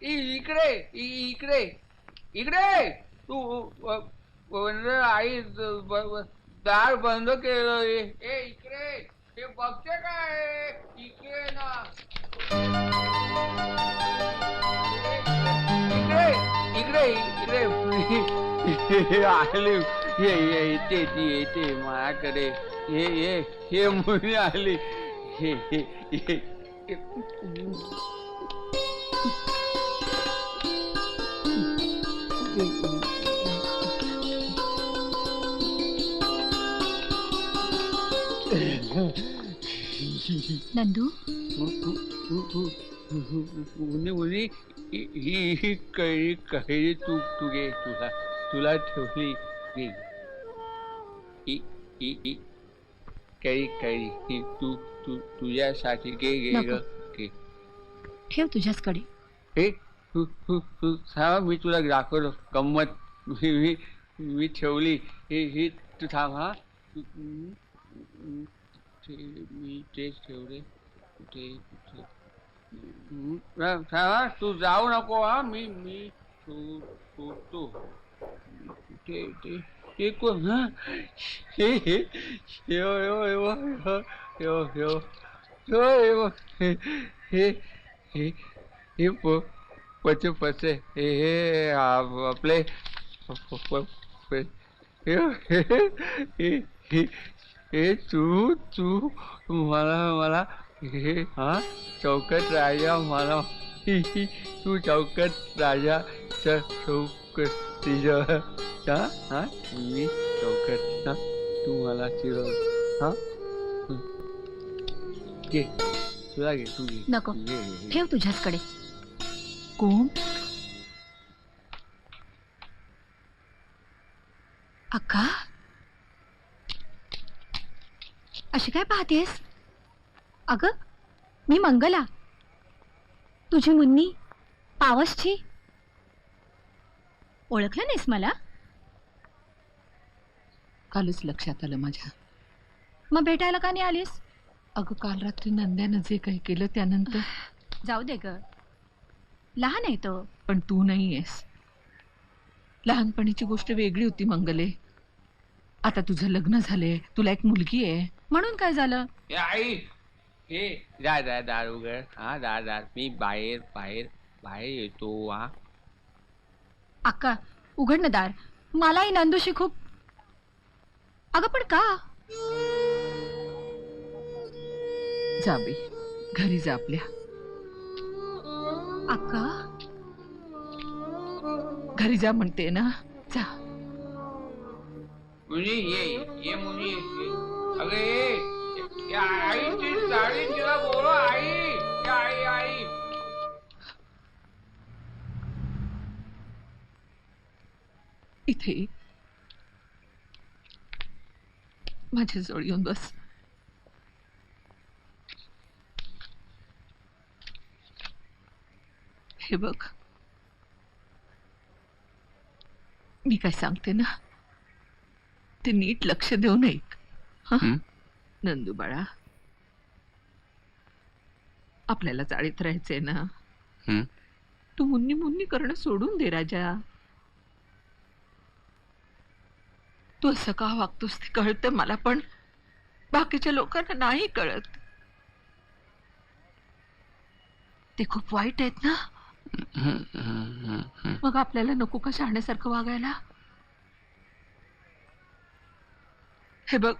इकडे इकडे इकडे तू आई दार बंद केलं इकडे हे बघते काय इकडे ना इकडे इकडे इकडे आली येते ती येते माझ्याकडे हे मुली आली हे नंदू मुली ही कैरी कैरी तू घे तुला ठेवली कैरी कैरी तू तुझ्यासाठी घे घे ठेव तुझ्याचकडे. हे थांब मी तुला दाखवलं गंमत मी ठेवली ही तू थांब हा मी तेच ठेवले तू जाऊ नको हा मी तू ते कोण हा हे पचे हे आपले हे तू मला हे हा चौकट राजा मला तू चौकट राजा चौकट हा मी चौकट हा तू मला चिरव हा घे तुला घे तू घे नको ठेव तुझ्याचकडे. कोण? अक्का अशी काय पाहतेस? अगं मी मंगला तुझी मुन्नी पावसची. ओळखलं नाहीस मला? कालच लक्षात आलं माझ्या. मग भेटायला का नाही आलीस? अगं काल रात्री नंद्यानं जे काही केलं त्यानंतर. जाऊ दे ग लहान आहे तो. पण तू नाही आहेस. लहानपणीची गोष्ट वेगळी होती मंगले. आता तुझं लग्न झालंय तुला एक मुलगी आहे. म्हणून काय झालं? आई हे दार उघड हा दार मी बाहेर बाहेर बाहेर येतो हा. अक्का उघड ना दार. मलाही नंदूशी खूप. अगं पण का? जा बी घरी जा आपल्या. अक्का घरी जा म्हणते ना जा. मुनी ये मुनी अगे आई ती साडी तिला बोलो आई आई इथे माझ्या जवळ येऊन बस. हे बघ मी काय सांगते ना ते नीट लक्ष देऊन ऐक. नंदू बाळा आपल्याला चाळीत राहायचंय ना. तू मुन्नी मुन्नी करणं सोडून दे राजा. तू असं का वागतोस ते कळतं मला पण बाकीच्या लोकांना नाही कळत. ते खूप वाईट आहेत ना. मग आपल्याला नको का शहाण्यासारखं वागायला? हे बघ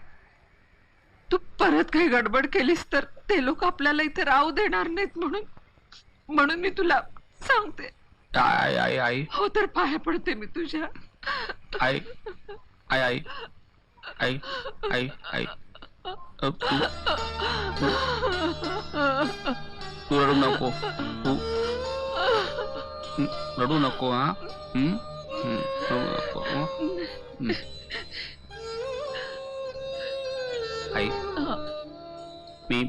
तू परत काही गडबड केलीस तर ते लोक आपल्याला इथे राहू देणार नाहीत म्हणून मी तुला सांगते. आई आई आई हो तर पाया पडते मी तुझ्या. आई आई आई आई आई आई तू रडू नको रडू नको हा रडू नको. आई मी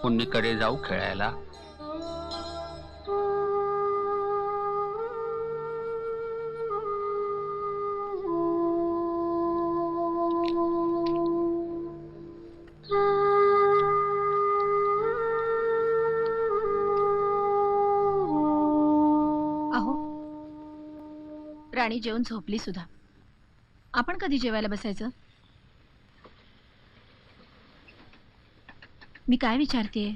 पुण्यकडे जाऊ खेळायला. आणि जेवून झोपली सुद्धा. आपण कधी जेवायला बसायचं? मी काय विचारतेय?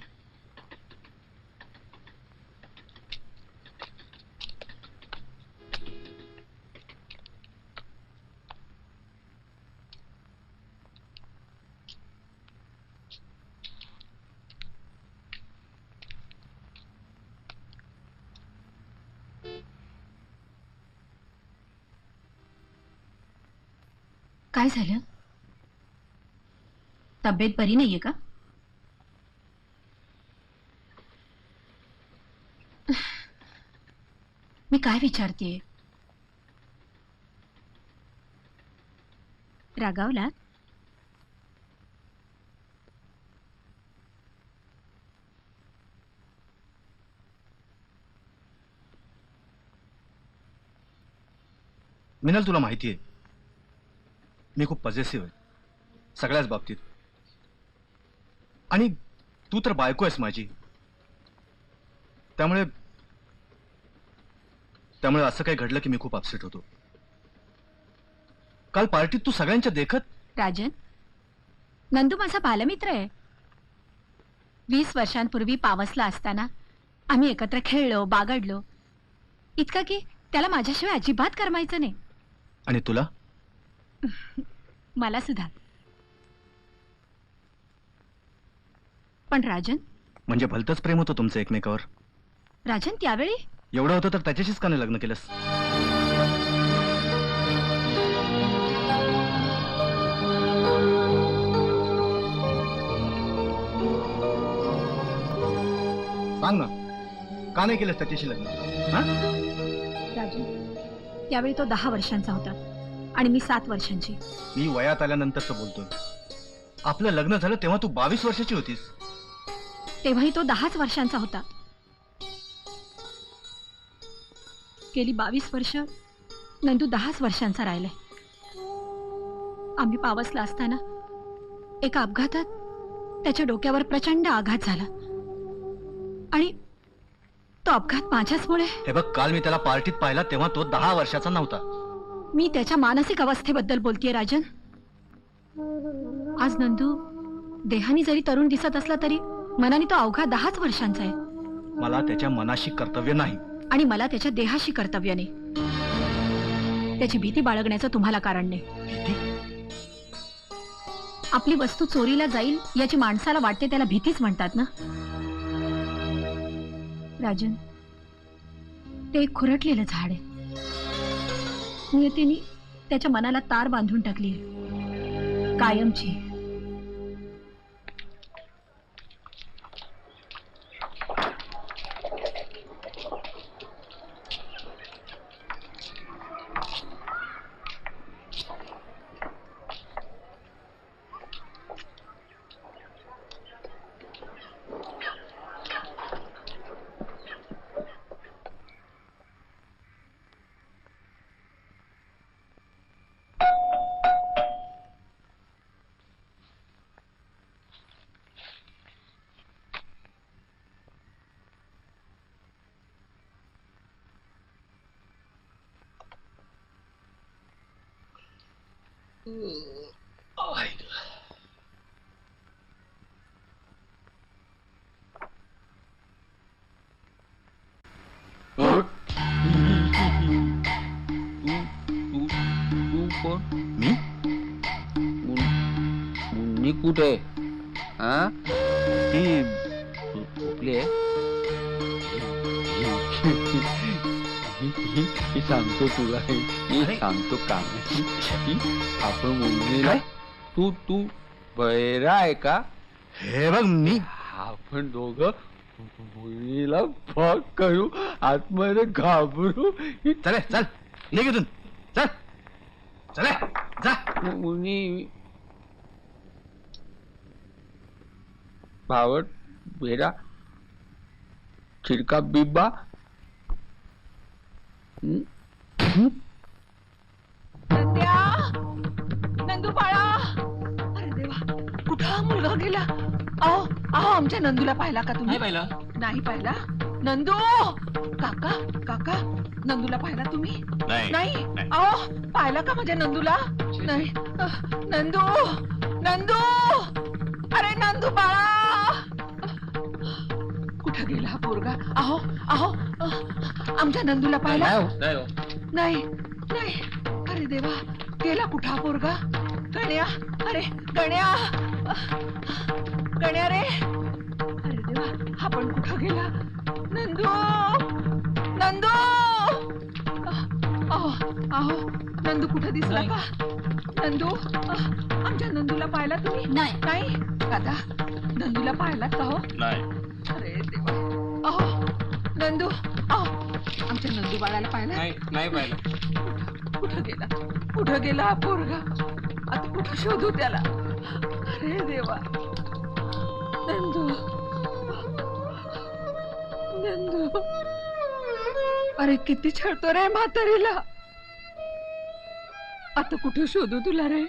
काय झालं? तब्येत बरी नाहीये का? मी काय विचारतेय? रागावला? मिनल, तुला माहिती आहे मी खूप पॉझिटिव्ह आहे सगळ्याच बाबतीत. आणि तू तर बायको आहेस माझी. त्यामुळे त्यामुळे असं काही घडलं की मी खूप अपसेट होतो. काल पार्टीत तू सगळ्यांच्या देखत. राजन, नंदू माझा बालमित्र आहे. 20 वर्षांपूर्वी पावसला असताना आम्ही एकत्र खेळलो, बागडलो. इतका की त्याला माझ्याशिवाय अजिबात करमायचं नाही. आणि तुला? मला सुद्धा. पण राजन, म्हणजे भलतंच प्रेम होतं तुमचं एकमेकावर. राजन त्यावेळी एवढं होतं तर त्याच्याशीच का नाही लग्न केलंस? सांग ना, का नाही केलंस त्याच्याशी लग्न? हा? राजन, त्यावेळी तो 10 वर्षांचा होता आणि मी 7 वर्षांची. मी वयात आल्यानंतरच बोलतोय. आपलं लग्न झालं तेव्हा तू 22 वर्षाची होतीस. तेव्हाही तो 10च वर्षांचा होता. गेली 22 वर्ष नंदू 10च वर्षांचा राहिलाय. आम्ही पावसला असताना एका अपघातात त्याच्या डोक्यावर प्रचंड आघात झाला आणि तो अपघात माझ्याचमुळे. हे बघ, काल मी त्याला पार्टीत पाहिला तेव्हा तो 10 वर्षाचा नव्हता. मी त्याच्या मानसिक अवस्थेबद्दल बोलतेय राजन. आज नंदू देहानी जरी तरुण दिसत असला तरी मनाने तो अवघा 10च वर्षांचा आहे. मला त्याच्या मनाशी कर्तव्य नाही आणि मला त्याच्या देहाशी कर्तव्य नाही. त्याची भीती बाळगण्याचं तुम्हाला कारण नाही. भीती? आपली वस्तू चोरीला जाईल याची माणसाला वाटते त्याला भीतीच म्हणतात ना. राजन, ते एक खुरटलेलं झाड आहे. नियतीने त्याच्या मनाला तार बांधून टाकली कायमची. तू कोण? मी? मुन्नी कुठे? हा, ती झोपली आहे. मी सांगतो तुला, मी सांगतो काम. आपण मुन्नीला, तू तू बहिरा आहे का? हे बघ, मी आपण दोघं मुलीला फक करू, आतमध्ये घाबरू. चल चल, निघ इथून. चल चल जा. मुनी भावट बेरा चिरका बिब्बा. नंदू बाळा, अरे देवा, कुठं हा मुलगा गेला? अहो अहो, आमच्या नंदूला पाहिला का तुम्ही? नाही पाहिलं. नाही पाहिला? नंदू काका काका नंदूला पाहिला तुम्ही नाही नाही नाही. अहो पाहिला का माझ्या नंदूला नाही नंदू नंदू अरे नंदू बाळा कुठं गेला हा पोरगा अहो अहो आमच्या नंदूला पाहिला नाही हो. नाही नाही अरे देवा गेला कुठं हा पोरगा गण्या अरे गण्या गण्या रे अरे देवा हा पण कुठं गेला नंदू नंदू अहो अहो नंदू कुठं दिसला का नंदू आमच्या नंदूला पाहिला तुम्ही नाही. नाही दादा नंदूला पाहिलात का हो नाही अरे देवा अहो नंदू अहो आमच्या नंदू बाळाला पाहिला नाही पाहिलं. कुठं गेला हा पोरगा आता कुठं शोधू त्याला अरे देवा नंदू नंदू अरे किती छळतो रे म्हातारीला आता कुठं शोधू तुला रे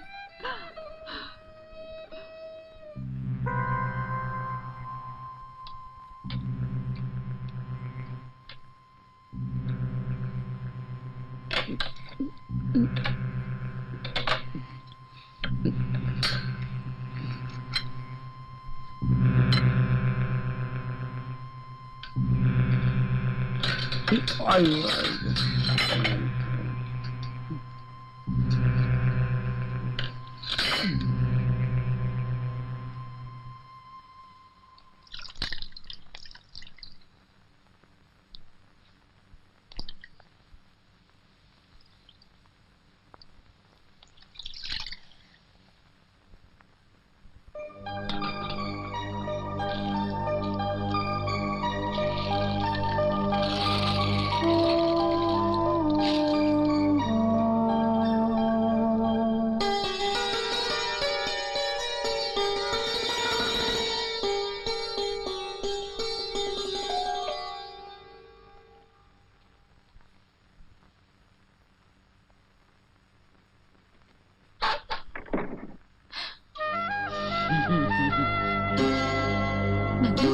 नंदू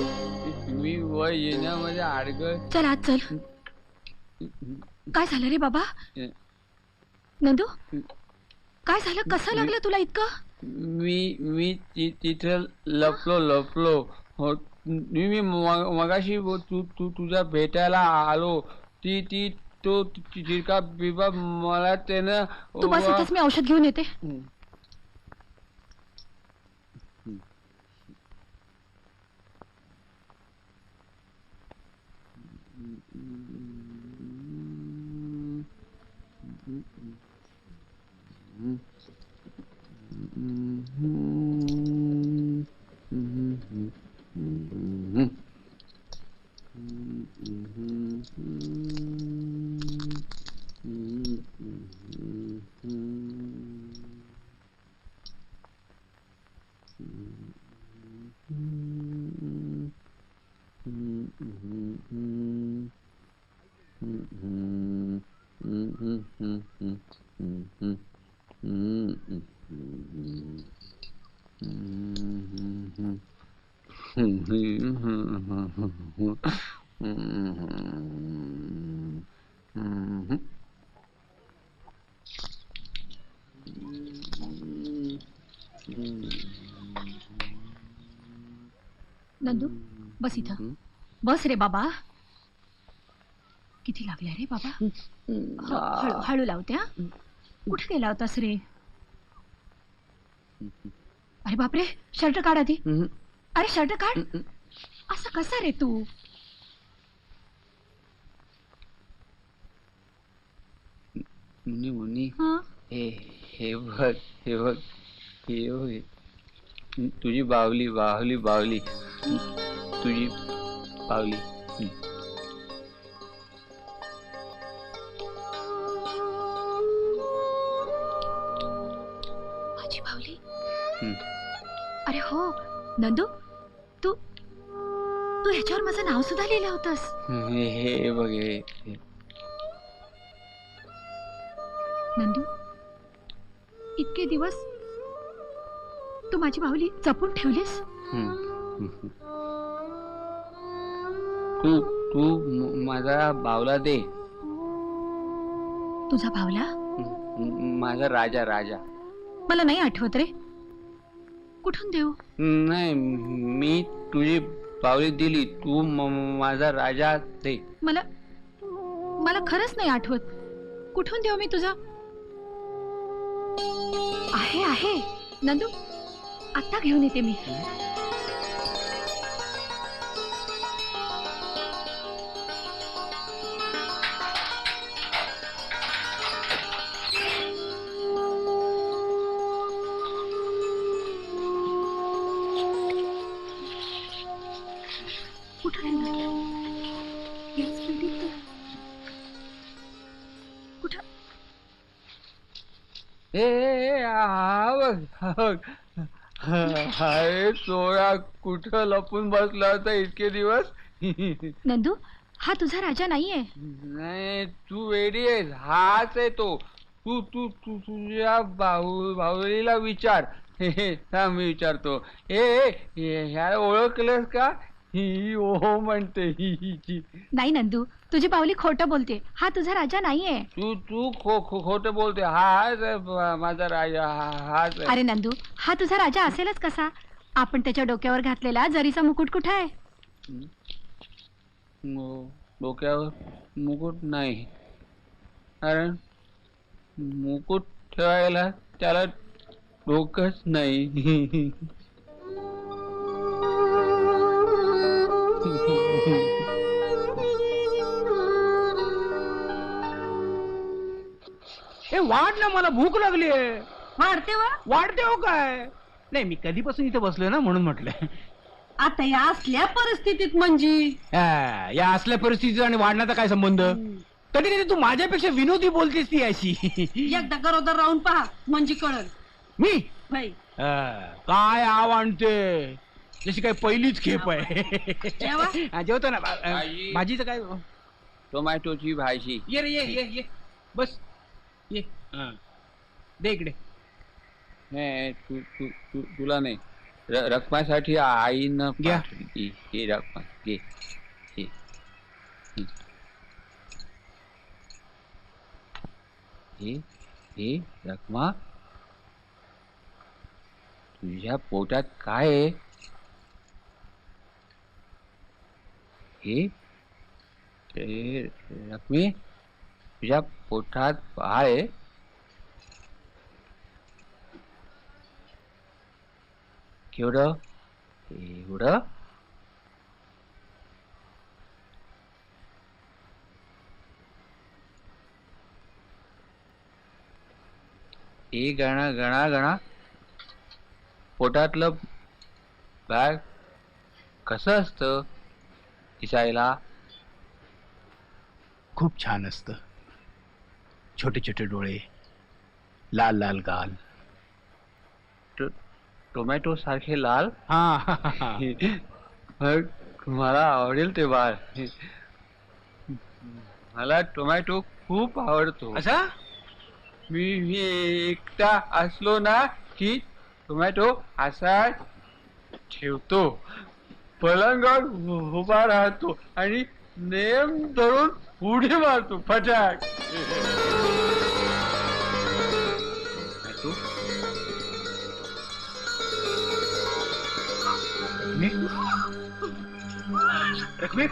मी वर येण्यामध्ये अडगळ. चल आज चल काय झालं रे बाबा नंदू काय झालं कसं लागलं तुला इतकं मी तिथं लपलो हो. मी मगाशी तुझ्या भेटायला आलो. ती तो चिरका बिबा मला त्यानं तू बस इथेच मी औषध घेऊन येते नंदू बस इथं बस रे बाबा किती लागल्या रे बाबा हळू हळू लावते हा कुठे गेला होतास रे अरे बापरे शर्ट काढ आधी अरे शर्ट काढ असं कसा रे तू मुनी हा हे बघ हे बघ हे बघ तुझी बावली बावली बावली तुझी बावली माझी बावली अरे हो नंदू तू तू ह्याच्यावर माझं नाव सुद्धा लिहिलं होतंस हे बघ हे नंदू इतके दिवस तू माझी बाहुली जपून ठेवलीस तू तू माझा बावला दे. तुझा भावला? माझा राजा राजा. मला नाही आठवत रे. कुठून देऊ? नाही, मी तुझी बावली दिली, तू माझा राजा दे. मला मला खरंच नाही आठवत. कुठून देऊ मी तुझा? आहे आहे नंदू, आता घेऊन येते मी. कुठं राहिला? याच पिंडीत तर. कुठं? हाय चोरा, कुठं लपून बसला होता इतके दिवस? नंदू, हा तुझा राजा नाहीये. नाही, तू वेडी आहेस. हाच आहे तो. तू तू तू तुझ्या बाहुलीला विचार. थांब, मी विचारतो. ह्या ओळखलंस का? ही ओ म्हणते ही. नाही नंदू, तुझी बावली खोटं बोलते. हा तुझा राजा नाहीये. तू तू खोट बोलते. हाच आहे माझा राजा, हाच आहे. अरे नंदू, हा तुझा राजा असेलच कसा? आपण त्याच्या डोक्यावर घातलेला जरीचा मुकुट कुठे आहे? डोक्यावर मुकुट नाही, कारण मुकुट ठेवायला त्याला डोकंच नाही. वाढ ना, मला भूक लागली आहे. वाढते वा वाढते हो काय? नाही, मी कधीपासून इथे बसलोय ना, म्हणून म्हटलंय. आता या असल्या परिस्थितीत म्हणजे या असल्या परिस्थितीचा आणि वाढण्याचा काय संबंध? कधी कधी तू माझ्यापेक्षा विनोदी बोलतेस ती अशी. एकदा गरोदर राहून पहा म्हणजे कळल. मी बाई काय आव आणते, जशी काय पहिलीच खेप आहे. जेवतो ना. भाजी. भाजीचं काय? टोमॅटोची भाजी. ये रे, ये बस, ये. दे इकडे. नाही, तुला नाही, रकमासाठी आईनं घ्या. पाठवली. ही रकमा घे. हे रकमा तुझ्या पोटात काय आहे? हे रकमे, तुझ्या पोटात बाळ आहे? केवढं? एवढं? हे गणा गणा गणा. पोटातलं बाळ कसं असतं दिसायला? खूप छान असतं. छोटे छोटे डोळे, लाल लाल गाल. टोमॅटो सारखे लाल. हा. मला आवडेल ते बाळ. मला टोमॅटो खूप आवडतो. असा? मी एकटा असलो ना की टोमॅटो असा ठेवतो, पलंगावर उभा राहतो आणि नेम धरून उडी मारतो फटाक. रकमे,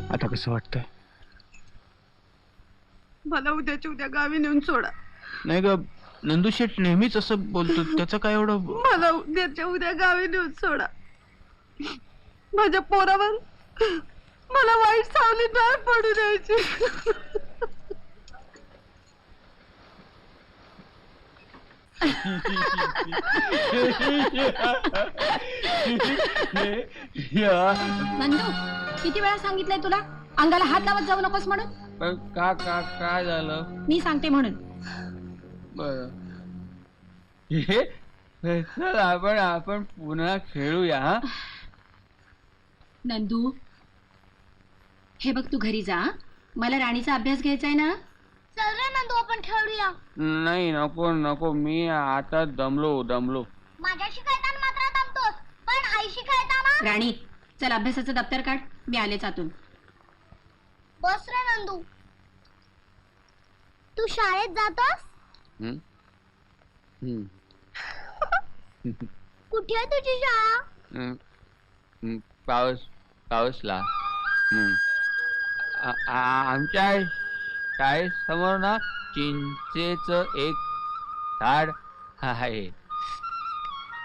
आता कसं वाटतंय? मला उद्याच्या उद्या गावी नेऊन सोडा. नाही ग, नंदू शेठ नेहमीच असं बोलतो. त्याचं काय एवढं? मला उद्याच्या उद्या गावी नेऊन सोडा. माझ्या पोरावर मला वाईट सावली नाही पडू द्यायची. नंदू, किती वेळा सांगितलंय तुला अंगाला हात लावत जाऊ नकोस म्हणून? पण काय झालं? मी सांगते म्हणून. बर, चल आपण पुन्हा खेळूया. हा नंदू, हे बघ, तू घरी जा. मला राणीचा अभ्यास घ्यायचा आहे ना. चल रे नंदू आपण खेळूया. नाही नको नको, मी आता दमलो. माझ्याशी खेळताना मात्र दमतोस, पण आईशी खेळताना. राणी चल अभ्यासाचं दप्तर काढ, मी आलेच आतून. बस रे नंदू. तू शाळेत जातोस? हं? हं. कुठे आहे तुझी शाळा? हं. हं. पाऊसला. आमच्या शाळेसमोर ना चिंचेचं एक झाड आहे.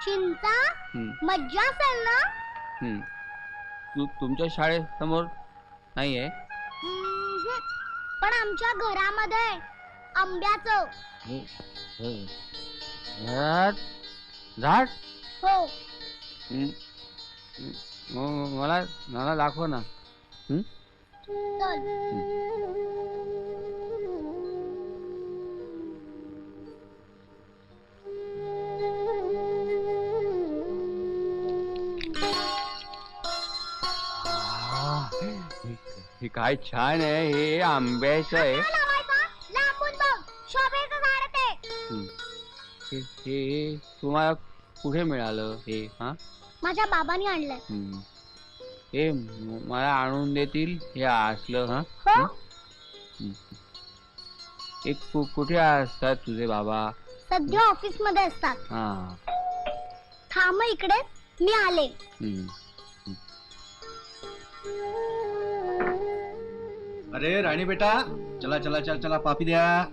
चिंचा? हं. मज्जा असेल ना? हं. तुमच्या शाळेसमोर नाही आहे? पण आमच्या घरामध्ये आंब्याचं. झाड? हो. हं. मला दाखव ना. हं? चल. हे काय छान आहे, हे आंब्याचं आहे. हात लावायचा, लांबून बघ, शोभेचं झाड ते. हं. हे तुम्हाला कुठे मिळालं हे? हा, माझ्या बाबांनी आणलंय. हं. हे मला आणून देतील हे असलं? हा, हो. हं. हे कुठे असतात तुझे बाबा? सध्या ऑफिस मध्ये असतात. हा. थांब इकडे, मी आले. हं. अरे राणी बेटा, चला चला चला चला पापी द्या.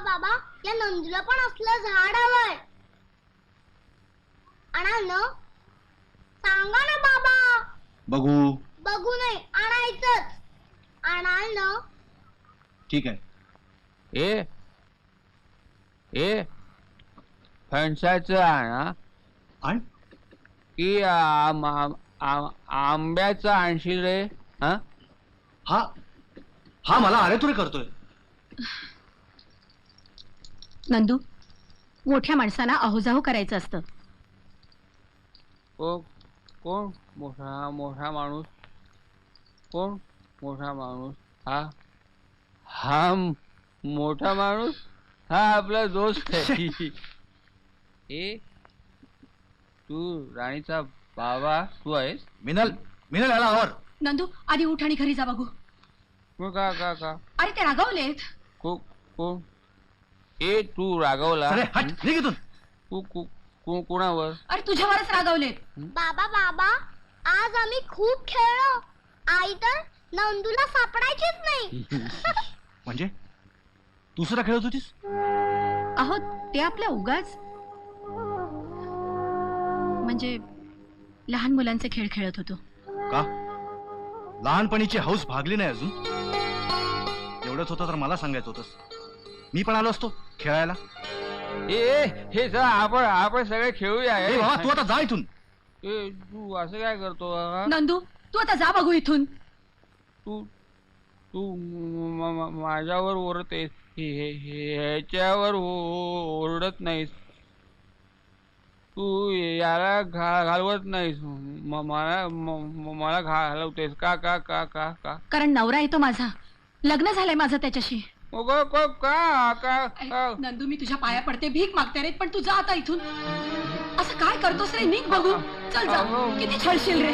बाबा या नंदूला पण असलं झाड हवंय. आणाल ना? सांगा ना बाबा. बघू. बघू नाही, आणायचंच. आणाल ना? ठीक आहे. ए फणसाचं आणा आण. की आंब्याचं आणशील रे? हा, हा हा मला अरे तुरे करतोय. नंदू मोठ्या माणसाला अहोजाहो करायचं असतं. कोण मोठा माणूस? कोण मोठा माणूस? हा मोठा माणूस हा आपला दोस्त आहे. ए तू राणीचा बाबा तू आहेस? मिनल याला आवर. नंदू आधी उठ आणि घरी जा बघू. मग का अरे ते रागावलेत. कोण? ए तू रागवला? अरे हट निघ इथून. कुणावर? अरे तुझ्यावरच रागावलेत. बाबा आज आम्ही खूप खेळलो. आई तर नंदूला सापडायचीच नाही. म्हणजे तू सुद्धा खेळत होतीस? अहो ते आपल्या उगाच म्हणजे लहान मुलांचे खेळ खेळत होतो. का लहानपणीची हौस भागली नाही अजून? एवढंच होतं तर मला सांगायचं होतंस. मी पण आलो असतो खेळायला. हे चला आपण सगळे खेळूया. ए बाबा तू आता जा इथून. तू असं काय करतो? नंदू तू आता जा बघू इथून. तू माझ्यावर ओरडतेस, ह्याच्यावर ओरडत नाहीस. तू याला घालवत नाहीस, मला घालवतेस का? कारण नवरा येतो माझा, लग्न झालंय माझं त्याच्याशी. का? नंदू मी तुझ्या पाया पडते, भीक मागते रे, पण तू जा आता इथून. असं काय करतोस रे? निघ बघू. चल जा. किती छळशील रे.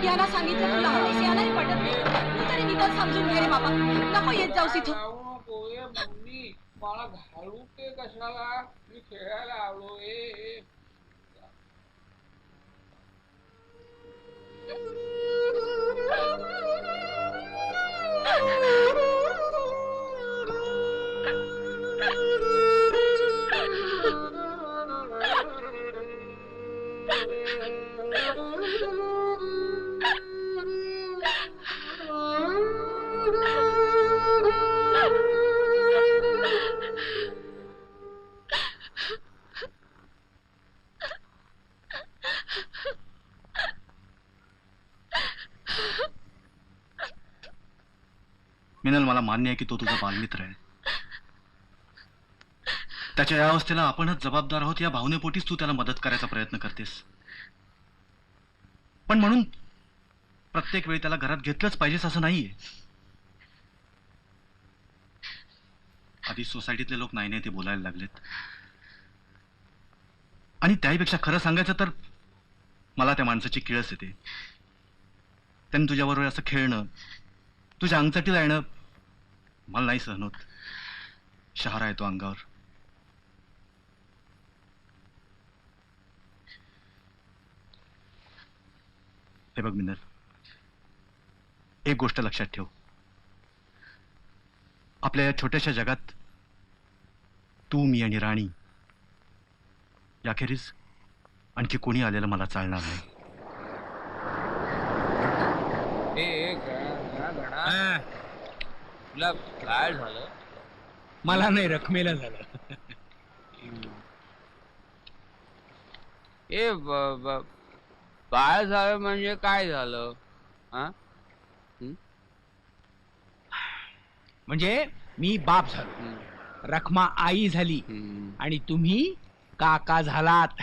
याला सांगितलं तुला हवीस, यालाही पटत नाही. तू तरी निदान समजून घे रे बाबा. नको येत जाऊस इथून. मला घालू ते कशाला? मी खेळायला आलो. मिनल, मला मान्य आहे की तो तुझा बालमित्र आहे. त्याच्या या अवस्थेला आपणच जबाबदार आहोत या भावनेपोटीच तू त्याला मदत करायचा प्रयत्न करतेस. पण म्हणून प्रत्येक वेळी त्याला घरात घेतलंच पाहिजेस असं नाहीये. आधी सोसायटीतले लोक नाही ते बोलायला लागलेत. आणि त्याहीपेक्षा खरं सांगायचं तर मला त्या माणसाची किळस येते. त्यांनी तुझ्याबरोबर असं खेळणं, तुझ्या अंगचटीला येणं मला नाही सहन होत. शहारा येतो अंगावर. हे बघ मिनल, एक गोष्ट लक्षात ठेव. आपल्या या छोट्याशा जगात तू, मी आणि राणी याखेरीज आणखी कोणी आलेलं मला चालणार नाही. हा, तुला काय झालं? मला नाही, रकमेला झालं. काय झालं म्हणजे काय झालं? हा? म्हणजे मी बाप झालो, रखमा आई झाली आणि तुम्ही काका झालात.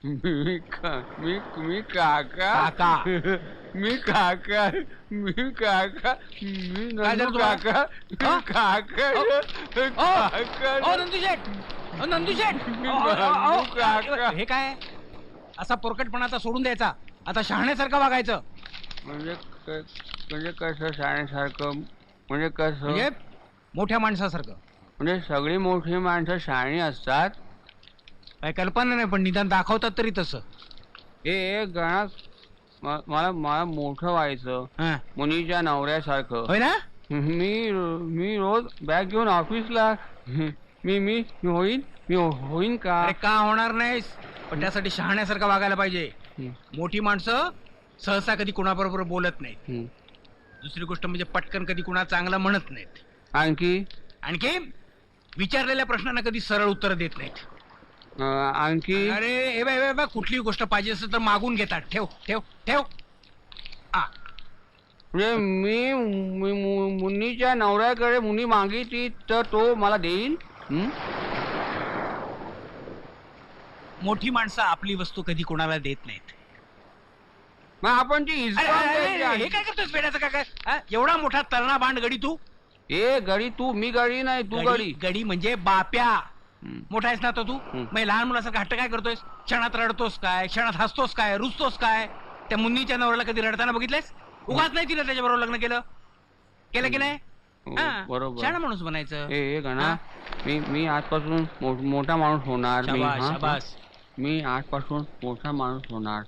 मी काका काका. मी काका मी काका मी काय झालं नंदू तुम्हाला? काका हा? काका ओ नंदू शेठ, ओ नंदू शेठ, काका. हे काय असा पोरकटपणाचा सोडून द्यायचा, आता शहाण्यासारखं वागायचं. म्हणजे कसं शाळेसारखं? म्हणजे कसं? म्हणजे मोठ्या माणसासारखं. म्हणजे सगळी मोठी माणसं शहाणी असतात? काय कल्पना नाही, पण निदान दाखवतात तरी तसं. हे गणात मला मला मोठं व्हायचं, हा. मुनीच्या नवऱ्यासारखं. होय ना? मी रोज बॅग घेऊन ऑफिसला मी होईन का? अरे का होणार नाहीस, पण त्यासाठी शहाण्यासारखं वागायला पाहिजे. मोठी माणसं सहसा कधी कुणाबरोबर बोलत नाहीत. दुसरी गोष्ट म्हणजे पटकन कधी कुणा चांगलं म्हणत नाहीत. आणखी विचारलेल्या प्रश्नांना कधी सरळ उत्तर देत नाहीत. आणखी अरे हे बाय कुठली गोष्ट पाहिजे असेल तर मागून घेतात. ठेव ठेव ठेव. म्हणजे मी मुन्नीच्या नवऱ्याकडे मुनी मागितली तर तो मला देईन? मोठी माणसं आपली वस्तू कधी कोणाला देत नाहीत. मग आपण ती अरे, हिसकावून अरे, अरे, घ्यायची. हे काय करतोस वेड्याचं काय? हा? एवढा मोठा तरणा बांड गडी तू. ए गडी तू, मी गडी नाही तू गडी. गडी म्हणजे बाप्या. मोठा आहेस ना तो तू. मग लहान मुलासारखा हट्ट काय करतोयस? क्षणात रडतोस काय, क्षणात हसतोस काय, रुसतोस काय? त्या मुन्नीच्या नवऱ्याला कधी रडताना बघितलंयस? उगाच नाही तिला त्याच्याबरोबर लग्न केलं की नाही? हा, बरोबर. शहाणा माणूस बनायचं. ए गणा, मी आजपासून मोठा माणूस होणार. शाबास, शाबास. मी आजपासून मोठा माणूस होणार.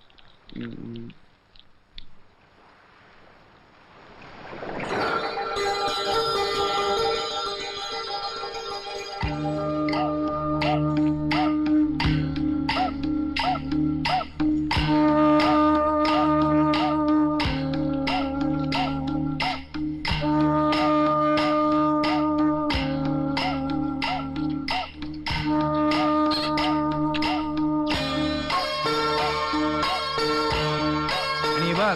आणि बघ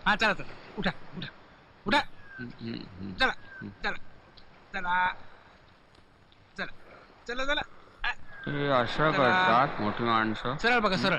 हा, चला चला, उठा उठा उठा, चला चला चला चला चला चला. हे असं करतात मोठी माणसं. सरळ बघा, सरळ.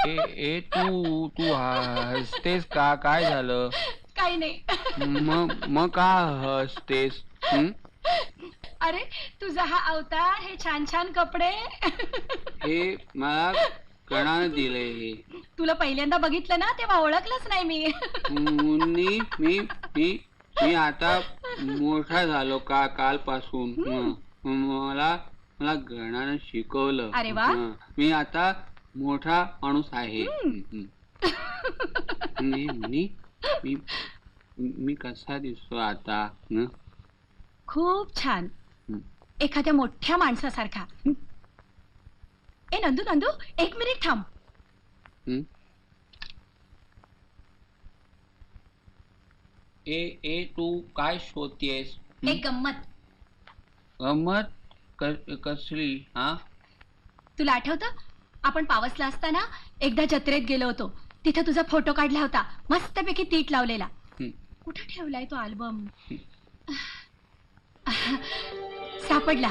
ए तू तू हसतेस का? काय झालं? काही नाही. मग का हसतेस? अरे तुझा हा अवतार, हे छान छान कपडे. हे मला कणाने दिले हे. तुला पहिल्यांदा बघितलं ना तेव्हा ओळखलंच नाही मी. मुन्नी, मी आता मोठा झालो कालपासून. मला गणानं शिकवलं. अरे वा. मी आता मोठा माणूस आहे. मी कसा दिसतो आता? खूप छान, एखाद्या मोठ्या माणसासारखा. ए नंदू नंदू, एक मिनिट थांब. ए तू काय शोधतेस? एक गंमत. गंमत कसली? हा, तुला आठवतं आपण पावसला असताना एकदा जत्रेत गेलो होतो, तिथे तुझा फोटो काढला होता, मस्तपैकी तीट लावलेला. कुठे ठेवलाय तो अल्बम? सापडला.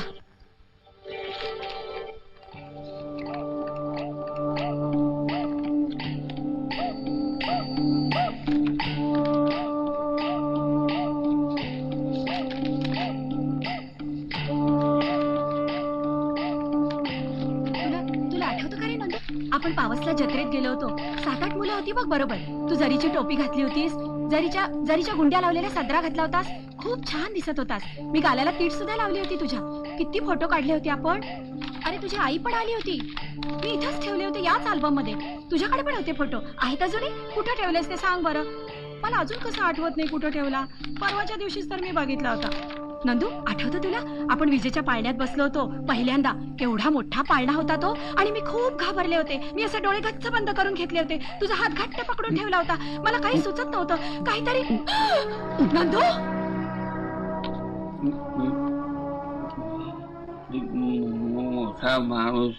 तुला आठवतं का रे नंदू, आपण पावसला जत्रेत गेलो होतो, 7-8 मुलं होती बघ बरोबर. तू जरीची टोपी घातली होतीस, जरीच्या गुंड्या लावलेला सदरा घातला होतास, खूप छान दिसत होतास. मी गालाला तीट सुद्धा लावली होती तुझ्या. किती फोटो काढले होते आपण. अरे तुझी आई पण आली होती, मी इथंच ठेवले होते याच अल्बम मध्ये. तुझ्याकडे पण होते फोटो, आहेत अजूनही? कुठं ठेवलेस ते सांग बरं. मला अजून कसं आठवत नाही कुठं ठेवला. परवाच्या दिवशीच तर मी बघितला होता. नंदू, आठवतं तुला आपण विजेच्या पाळण्यात बसलो होतो पहिल्यांदा? केवढा मोठा पाळणा होता तो, आणि मी खूप घाबरले होते. मी असे डोळे गच्च बंद करून घेतले होते, तुझा हात घट्ट पकडून ठेवला होता. मला काही सुचत नव्हतं, काहीतरी. नंदू, मोठा माणूस.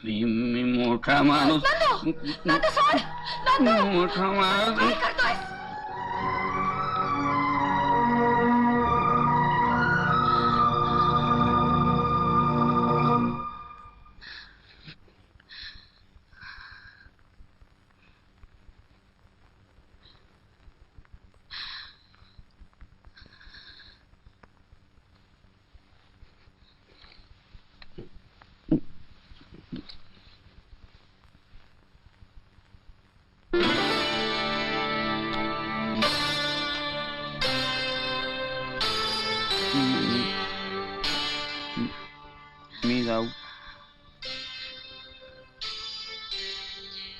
मी मोठा माणूस. नंदू सोड. नंदू, मोठा माणूस. काय करतोयस?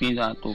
मी जातो.